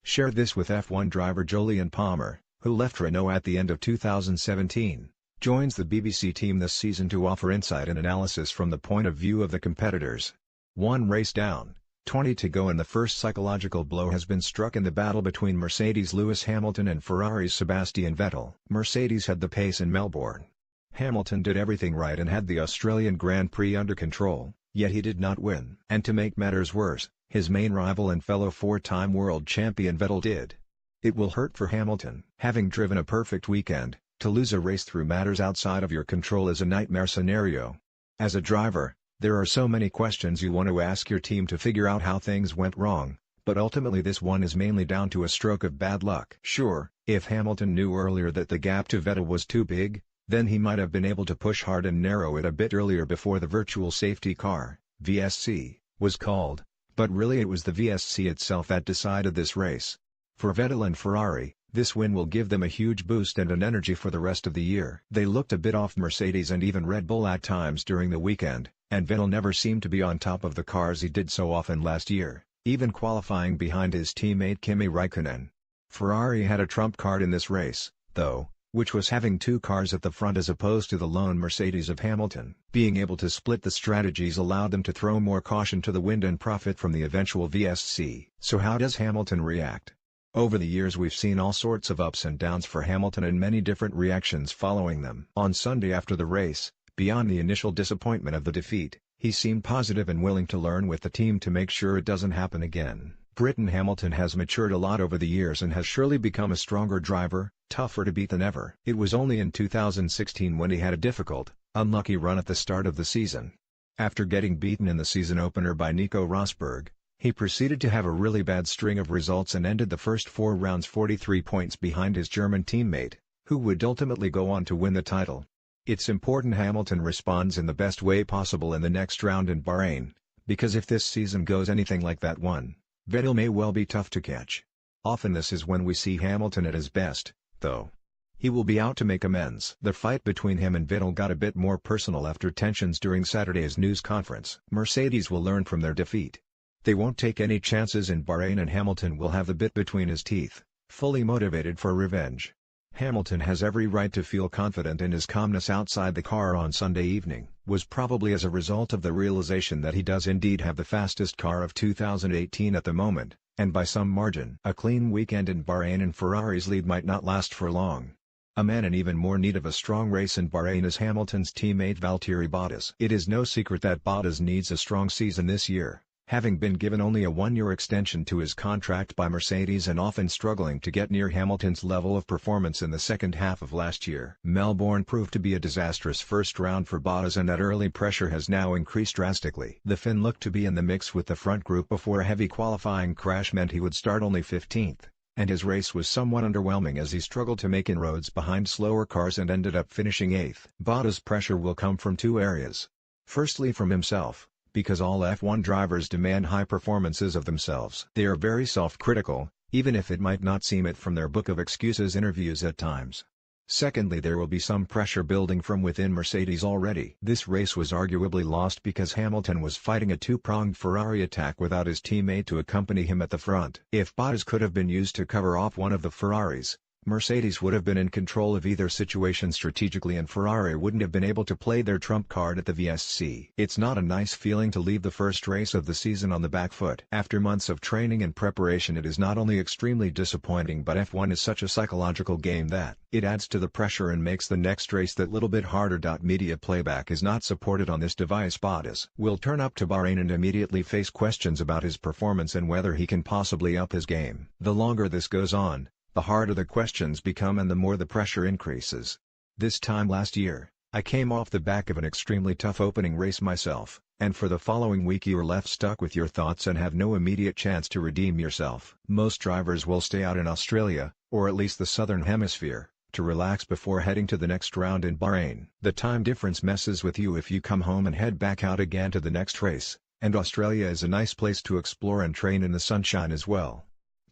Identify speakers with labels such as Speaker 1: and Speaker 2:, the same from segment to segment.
Speaker 1: shared this with F1 driver Jolyon Palmer, who left Renault at the end of 2017, joins the BBC team this season to offer insight and analysis from the point of view of the competitors. One race down, 20 to go, and the first psychological blow has been struck in the battle between Mercedes' Lewis Hamilton and Ferrari's Sebastian Vettel. Mercedes had the pace in Melbourne. Hamilton did everything right and had the Australian Grand Prix under control, yet he did not win. And to make matters worse, his main rival and fellow four-time world champion Vettel did. It will hurt for Hamilton. Having driven a perfect weekend, to lose a race through matters outside of your control is a nightmare scenario. As a driver, there are so many questions you want to ask your team to figure out how things went wrong, but ultimately this one is mainly down to a stroke of bad luck. Sure, if Hamilton knew earlier that the gap to Vettel was too big, then he might have been able to push hard and narrow it a bit earlier before the virtual safety car, VSC, was called, but really it was the VSC itself that decided this race. For Vettel and Ferrari, this win will give them a huge boost and an energy for the rest of the year. They looked a bit off Mercedes and even Red Bull at times during the weekend, and Vettel never seemed to be on top of the cars he did so often last year, even qualifying behind his teammate Kimi Raikkonen. Ferrari had a trump card in this race, though, which was having two cars at the front as opposed to the lone Mercedes of Hamilton. Being able to split the strategies allowed them to throw more caution to the wind and profit from the eventual VSC. So how does Hamilton react? Over the years we've seen all sorts of ups and downs for Hamilton and many different reactions following them. On Sunday after the race, beyond the initial disappointment of the defeat, he seemed positive and willing to learn with the team to make sure it doesn't happen again. Britain Hamilton has matured a lot over the years and has surely become a stronger driver, tougher to beat than ever. It was only in 2016 when he had a difficult, unlucky run at the start of the season. After getting beaten in the season opener by Nico Rosberg, he proceeded to have a really bad string of results and ended the first 4 rounds 43 points behind his German teammate, who would ultimately go on to win the title. It's important Hamilton responds in the best way possible in the next round in Bahrain, because if this season goes anything like that one, Vettel may well be tough to catch. Often this is when we see Hamilton at his best, though. He will be out to make amends. The fight between him and Vettel got a bit more personal after tensions during Saturday's news conference. Mercedes will learn from their defeat. They won't take any chances in Bahrain and Hamilton will have the bit between his teeth, fully motivated for revenge. Hamilton has every right to feel confident, and his calmness outside the car on Sunday evening was probably as a result of the realization that he does indeed have the fastest car of 2018 at the moment, and by some margin. A clean weekend in Bahrain and Ferrari's lead might not last for long. A man in even more need of a strong race in Bahrain is Hamilton's teammate Valtteri Bottas. It is no secret that Bottas needs a strong season this year, having been given only a 1-year extension to his contract by Mercedes and often struggling to get near Hamilton's level of performance in the second half of last year. Melbourne proved to be a disastrous first round for Bottas, and that early pressure has now increased drastically. The Finn looked to be in the mix with the front group before a heavy qualifying crash meant he would start only 15th, and his race was somewhat underwhelming as he struggled to make inroads behind slower cars and ended up finishing 8th. Bottas' pressure will come from two areas. Firstly from himself, because all F1 drivers demand high performances of themselves. They are very self-critical, even if it might not seem it from their book of excuses interviews at times. Secondly, there will be some pressure building from within Mercedes already. This race was arguably lost because Hamilton was fighting a two-pronged Ferrari attack without his teammate to accompany him at the front. If Bottas could have been used to cover off one of the Ferraris, Mercedes would have been in control of either situation strategically, and Ferrari wouldn't have been able to play their trump card at the VSC. It's not a nice feeling to leave the first race of the season on the back foot. After months of training and preparation, it is not only extremely disappointing, but F1 is such a psychological game that it adds to the pressure and makes the next race that little bit harder. Media playback is not supported on this device. Bottas will turn up to Bahrain and immediately face questions about his performance and whether he can possibly up his game. The longer this goes on, the harder the questions become and the more the pressure increases. This time last year, I came off the back of an extremely tough opening race myself, and for the following week you're left stuck with your thoughts and have no immediate chance to redeem yourself. Most drivers will stay out in Australia, or at least the southern hemisphere, to relax before heading to the next round in Bahrain. The time difference messes with you if you come home and head back out again to the next race, and Australia is a nice place to explore and train in the sunshine as well.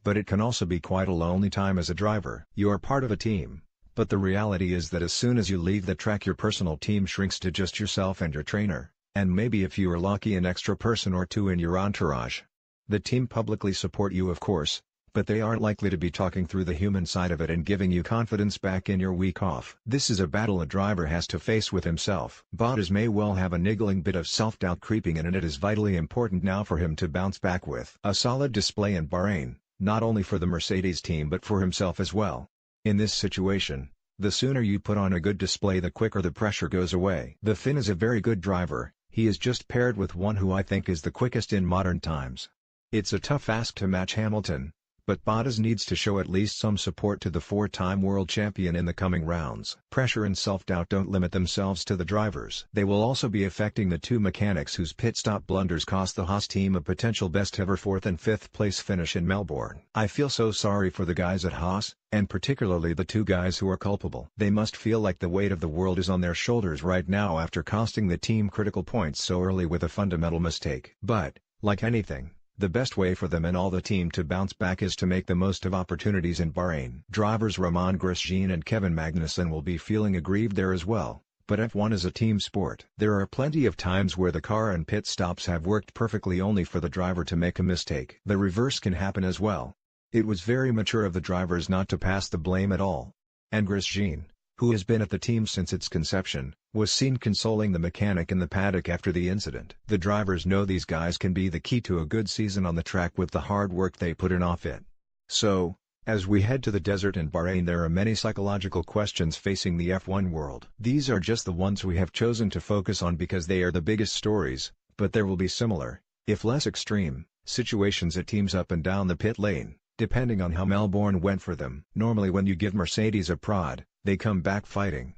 Speaker 1: But it can also be quite a lonely time as a driver. You are part of a team, but the reality is that as soon as you leave the track your personal team shrinks to just yourself and your trainer, and maybe if you are lucky an extra person or two in your entourage. The team publicly support you of course, but they aren't likely to be talking through the human side of it and giving you confidence back in your week off. This is a battle a driver has to face with himself. Bottas may well have a niggling bit of self-doubt creeping in, and it is vitally important now for him to bounce back with a solid display in Bahrain, not only for the Mercedes team but for himself as well. In this situation, the sooner you put on a good display the quicker the pressure goes away. The Finn is a very good driver. He is just paired with one who I think is the quickest in modern times. It's a tough ask to match Hamilton, but Bottas needs to show at least some support to the four-time world champion in the coming rounds. Pressure and self-doubt don't limit themselves to the drivers. They will also be affecting the two mechanics whose pit stop blunders cost the Haas team a potential best-ever 4th and 5th place finish in Melbourne. I feel so sorry for the guys at Haas, and particularly the two guys who are culpable. They must feel like the weight of the world is on their shoulders right now after costing the team critical points so early with a fundamental mistake. But, like anything, the best way for them and all the team to bounce back is to make the most of opportunities in Bahrain. Drivers Romain Grosjean and Kevin Magnussen will be feeling aggrieved there as well, but F1 is a team sport. There are plenty of times where the car and pit stops have worked perfectly only for the driver to make a mistake. The reverse can happen as well. It was very mature of the drivers not to pass the blame at all. And Grosjean, who has been at the team since its conception, was seen consoling the mechanic in the paddock after the incident. The drivers know these guys can be the key to a good season on the track with the hard work they put in off it. So, as we head to the desert in Bahrain, there are many psychological questions facing the F1 world. These are just the ones we have chosen to focus on because they are the biggest stories, but there will be similar, if less extreme, situations at teams up and down the pit lane, depending on how Melbourne went for them. Normally when you give Mercedes a prod, they come back fighting.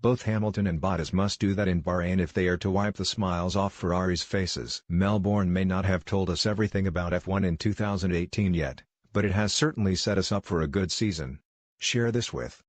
Speaker 1: Both Hamilton and Bottas must do that in Bahrain if they are to wipe the smiles off Ferrari's faces. Melbourne may not have told us everything about F1 in 2018 yet, but it has certainly set us up for a good season. Share this with